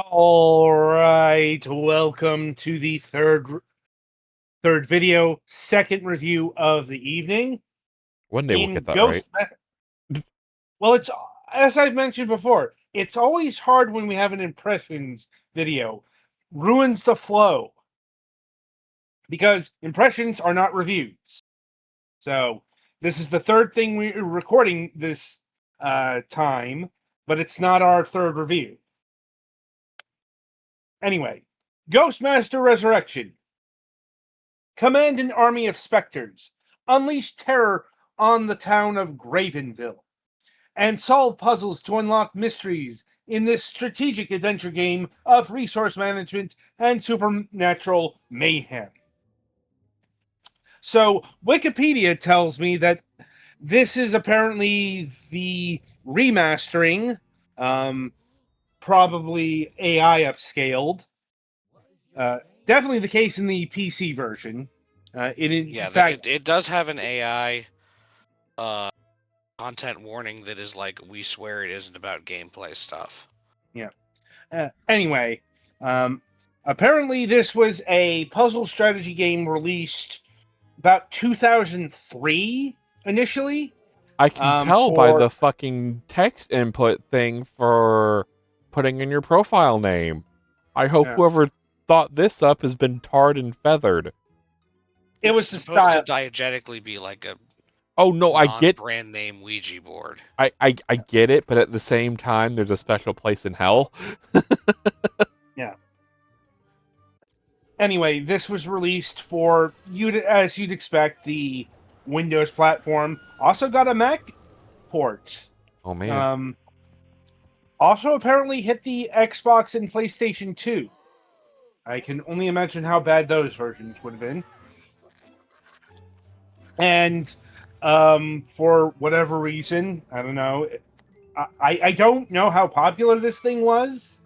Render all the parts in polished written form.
All right, welcome to the third video, second review of the evening. One day we'll get that right. Ghost. Well, it's as I've mentioned before. It's always hard when we have an impressions video. Ruins the flow because impressions are not reviews. So this is the third thing we're recording this time, but it's not our third review. Anyway, Ghostmaster Resurrection. Command an army of specters, unleash terror on the town of Gravenville, and solve puzzles to unlock mysteries in this strategic adventure game of resource management and supernatural mayhem. So, Wikipedia tells me that this is apparently the remastering, probably AI upscaled. Definitely the case in the PC version. It does have an AI content warning that is like, we swear it isn't about gameplay stuff. Yeah. Anyway, apparently this was a puzzle strategy game released about 2003 initially. I can tell by the fucking text input thing for putting in your profile name. I hope whoever thought this up has been tarred and feathered. It was supposed to diegetically be like a I get brand name Ouija board. I get it, but at the same time, there's a special place in hell. Yeah. Anyway, this was released for as you'd expect, the Windows platform. Also got a Mac port. Oh man. Also apparently hit the Xbox and PlayStation 2. I can only imagine how bad those versions would have been. And for whatever reason, I don't know. I don't know how popular this thing was,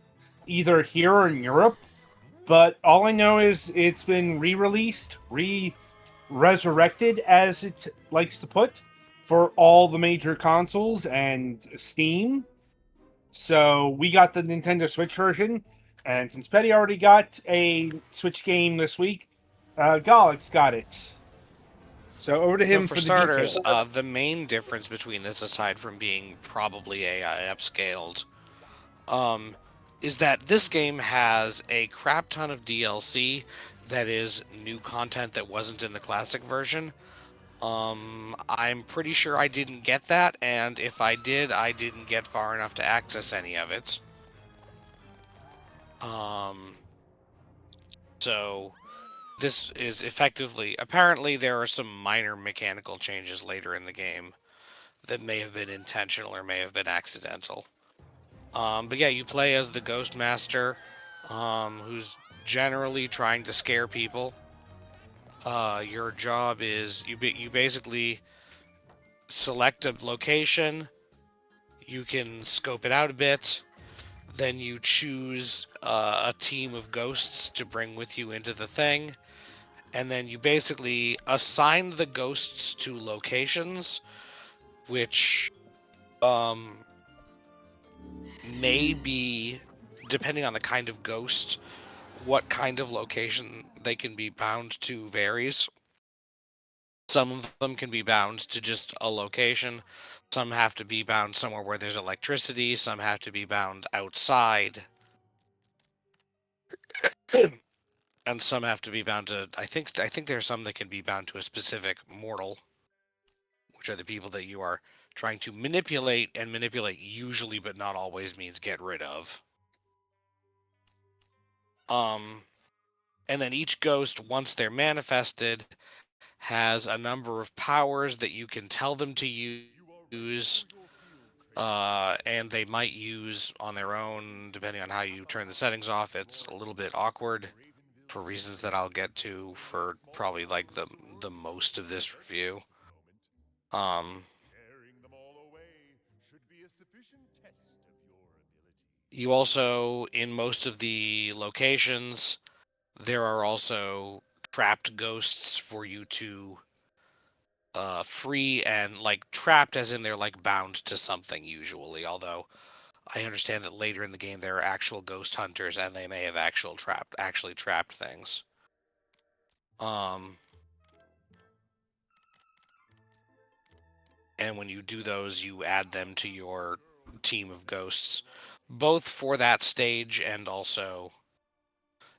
either here or in Europe. But all I know is it's been re-released, resurrected, as it likes to put, for all the major consoles and Steam. So we got the Nintendo Switch version, and since Petty already got a Switch game this week, Golux got it. So over to him for starters. The main difference between this, aside from being probably AI upscaled, is that this game has a crap ton of DLC that is new content that wasn't in the classic version. I'm pretty sure I didn't get that, and if I did, I didn't get far enough to access any of it. So this is effectively, apparently there are some minor mechanical changes later in the game that may have been intentional or may have been accidental. But yeah, you play as the Ghost Master, who's generally trying to scare people. Your job is you basically select a location, you can scope it out a bit, then you choose a team of ghosts to bring with you into the thing, and then you basically assign the ghosts to locations, which may be, depending on the kind of ghost, what kind of location they can be bound to varies. Some of them can be bound to just a location. Some have to be bound somewhere where there's electricity. Some have to be bound outside. And some have to be bound to, I think there are some that can be bound to a specific mortal, which are the people that you are trying to manipulate, and manipulate usually but not always means get rid of. And then each ghost, once they're manifested, has a number of powers that you can tell them to use, and they might use on their own, depending on how you turn the settings off. It's a little bit awkward for reasons that I'll get to for probably like the most of this review. You also, in most of the locations, there are also trapped ghosts for you to free, and like trapped as in they're like bound to something usually, although I understand that later in the game there are actual ghost hunters, and they may have actually trapped things. And when you do those, you add them to your team of ghosts, both for that stage and also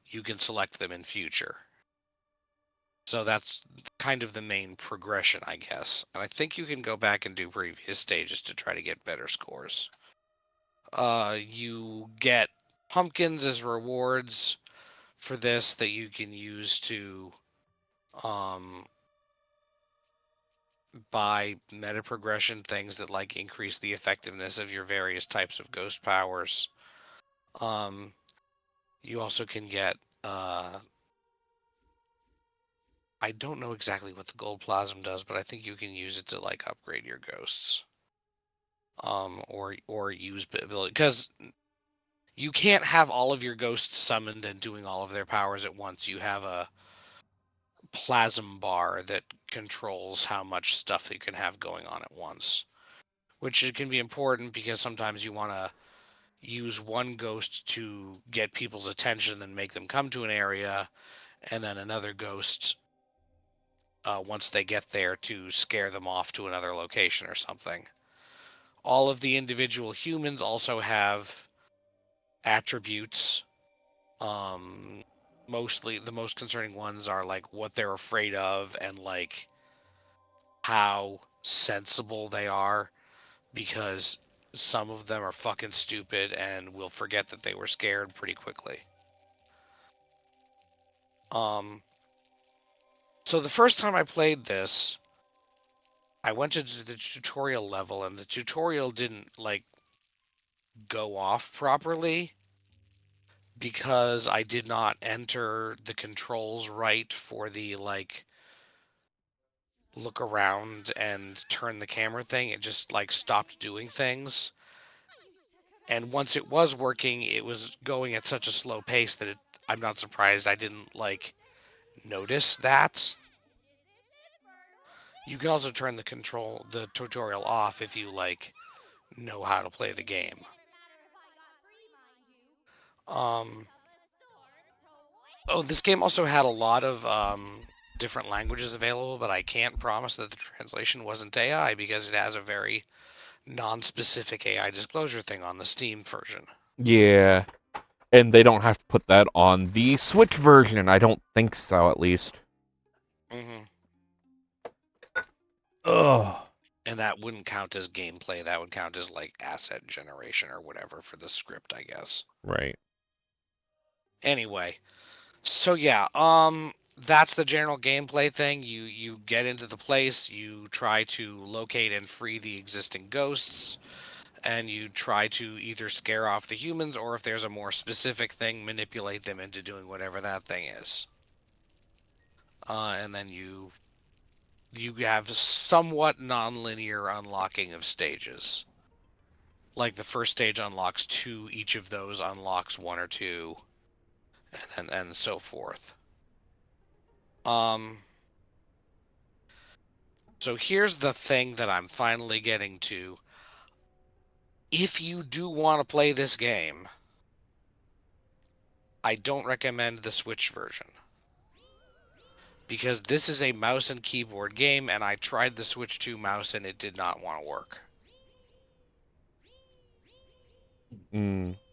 you can select them in future. So that's kind of the main progression, I guess. And I think you can go back and do previous stages to try to get better scores. You get pumpkins as rewards for this that you can use to buy meta progression things that like increase the effectiveness of your various types of ghost powers. You also can get I don't know exactly what the gold plasm does, but I think you can use it to like upgrade your ghosts. Or use ability, because you can't have all of your ghosts summoned and doing all of their powers at once. You have a plasm bar that controls how much stuff you can have going on at once, which it can be important because sometimes you want to use one ghost to get people's attention and make them come to an area, and then another ghost once they get there to scare them off to another location or something. All of the individual humans also have attributes. Mostly the most concerning ones are like what they're afraid of and like how sensible they are, because some of them are fucking stupid and will forget that they were scared pretty quickly. So the first time I played this, I went to the tutorial level and the tutorial didn't like go off properly because I did not enter the controls right for the like look around and turn the camera thing. It just like stopped doing things. And once it was working, it was going at such a slow pace that I'm not surprised I didn't like notice that. You can also turn the tutorial off if you like know how to play the game. This game also had a lot of different languages available, but I can't promise that the translation wasn't AI because it has a very non-specific AI disclosure thing on the Steam version. Yeah. And they don't have to put that on the Switch version. I don't think so, at least. Mm-hmm. Ugh. And that wouldn't count as gameplay. That would count as like asset generation or whatever for the script, I guess. Right. Anyway, so yeah, that's the general gameplay thing. You get into the place, you try to locate and free the existing ghosts, and you try to either scare off the humans or if there's a more specific thing, manipulate them into doing whatever that thing is. And then you have somewhat non-linear unlocking of stages. Like the first stage unlocks 2, each of those unlocks 1 or 2, and so forth. So here's the thing that I'm finally getting to. If you do want to play this game, I don't recommend the Switch version. Because this is a mouse and keyboard game, and I tried the Switch 2 mouse and it did not want to work.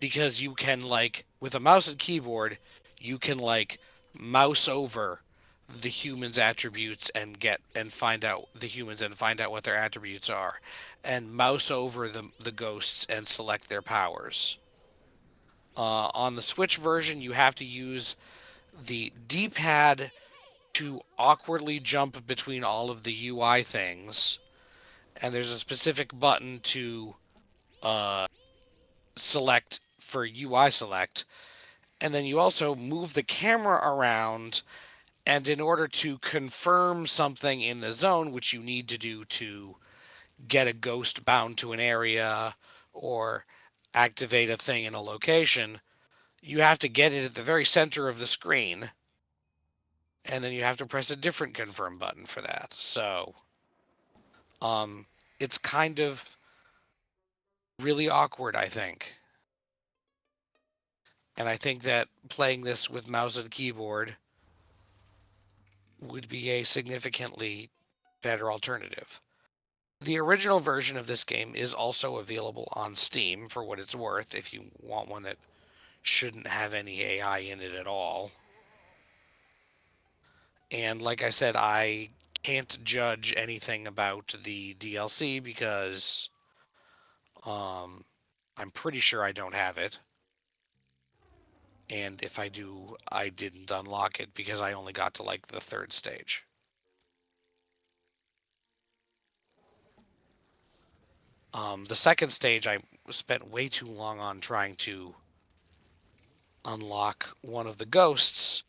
Because you can, like, with a mouse and keyboard, you can, like, mouse over the humans' attributes and find out what their attributes are, and mouse over the ghosts and select their powers. On the Switch version, you have to use the D-pad to awkwardly jump between all of the UI things, and there's a specific button to select for UI select, and then you also move the camera around, and in order to confirm something in the zone, which you need to do to get a ghost bound to an area or activate a thing in a location, you have to get it at the very center of the screen, and then you have to press a different confirm button for that. So, it's kind of really awkward, I think. And I think that playing this with mouse and keyboard would be a significantly better alternative. The original version of this game is also available on Steam for what it's worth if you want one that shouldn't have any AI in it at all. And like I said, I can't judge anything about the DLC because I'm pretty sure I don't have it. And if I do, I didn't unlock it because I only got to like the 3rd stage. The 2nd stage, I spent way too long on trying to unlock one of the ghosts,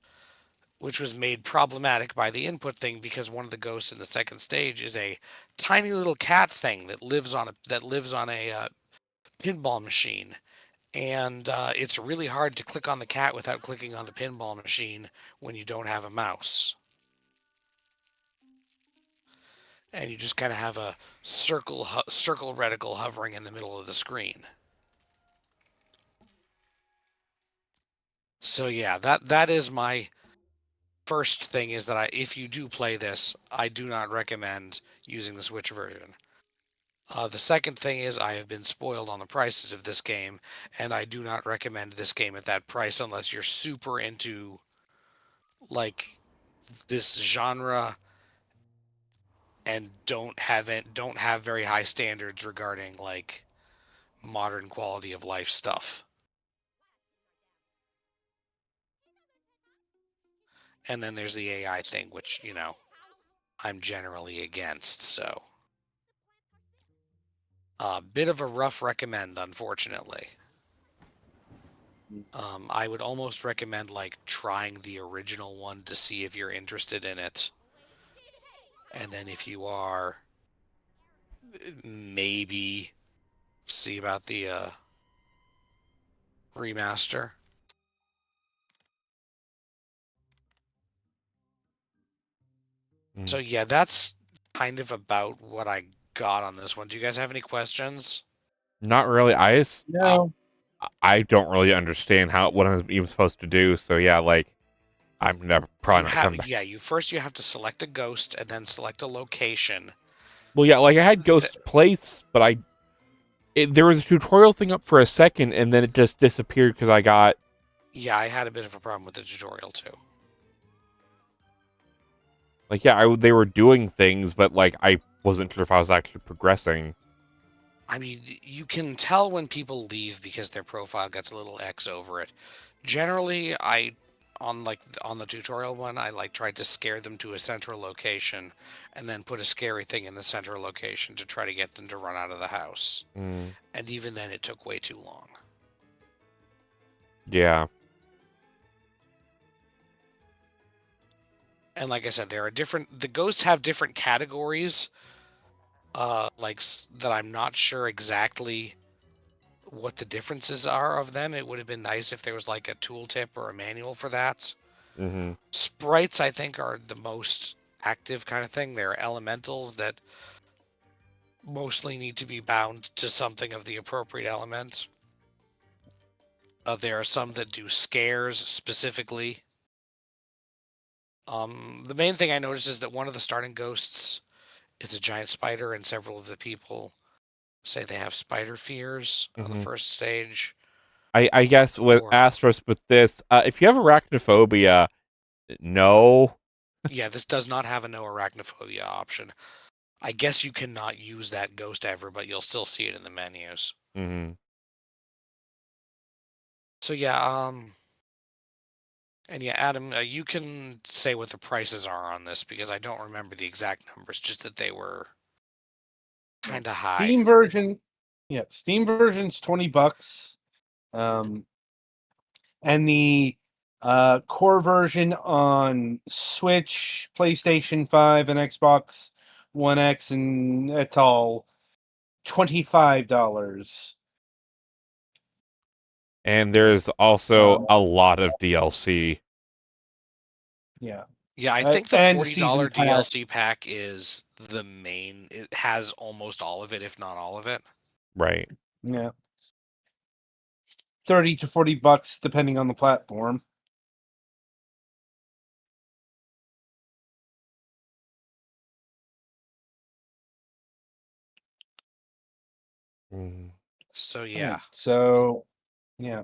which was made problematic by the input thing because one of the ghosts in the 2nd stage is a tiny little cat thing that lives on a pinball machine, and it's really hard to click on the cat without clicking on the pinball machine when you don't have a mouse. And you just kind of have a circle reticle hovering in the middle of the screen. So yeah, that is my first thing, is that if you do play this, I do not recommend using the Switch version. The second thing is I have been spoiled on the prices of this game, and I do not recommend this game at that price unless you're super into like this genre and don't have very high standards regarding like modern quality of life stuff. And then there's the AI thing, which, I'm generally against, so a bit of a rough recommend, unfortunately. I would almost recommend like trying the original one to see if you're interested in it. And then if you are, maybe see about the remaster. So yeah, that's kind of about what I got on this one. Do you guys have any questions? Not really. No. I don't really understand what I'm even supposed to do. So yeah, like I'm never probably not coming back. Yeah, you have to select a ghost and then select a location. Well, yeah, like I had Ghost's Place, but there was a tutorial thing up for a second, and then it just disappeared because I got. Yeah, I had a bit of a problem with the tutorial too. Like, yeah, they were doing things, but like I wasn't sure if I was actually progressing. I mean, you can tell when people leave because their profile gets a little X over it. Generally, on the tutorial one, I like tried to scare them to a central location and then put a scary thing in the central location to try to get them to run out of the house. Mm. And even then it took way too long. Yeah. And like I said, the ghosts have different categories, that I'm not sure exactly what the differences are of them. It would have been nice if there was like a tooltip or a manual for that. Mm-hmm. Sprites, I think, are the most active kind of thing. They're elementals that mostly need to be bound to something of the appropriate element. There are some that do scares specifically. The main thing I noticed is that one of the starting ghosts is a giant spider, and several of the people say they have spider fears on the first stage. I guess with asterisk with this, if you have arachnophobia, no. Yeah, this does not have a no arachnophobia option. I guess you cannot use that ghost ever, but you'll still see it in the menus. Mm-hmm. So yeah, and yeah, Adam, you can say what the prices are on this because I don't remember the exact numbers, just that they were kind of high. Steam version's $20. And the core version on Switch, PlayStation 5, and Xbox One X and et al. $25. And there's also a lot of DLC. Yeah. Yeah, I think the $40 DLC pack is the main. It has almost all of it, if not all of it. Right. Yeah. 30 to $40 depending on the platform. So yeah. So yeah.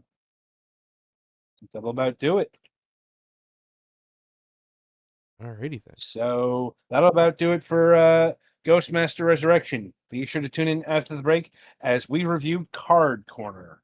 That'll about do it. Alrighty then. So that'll about do it for Ghostmaster Resurrection. Be sure to tune in after the break as we review Card Corner.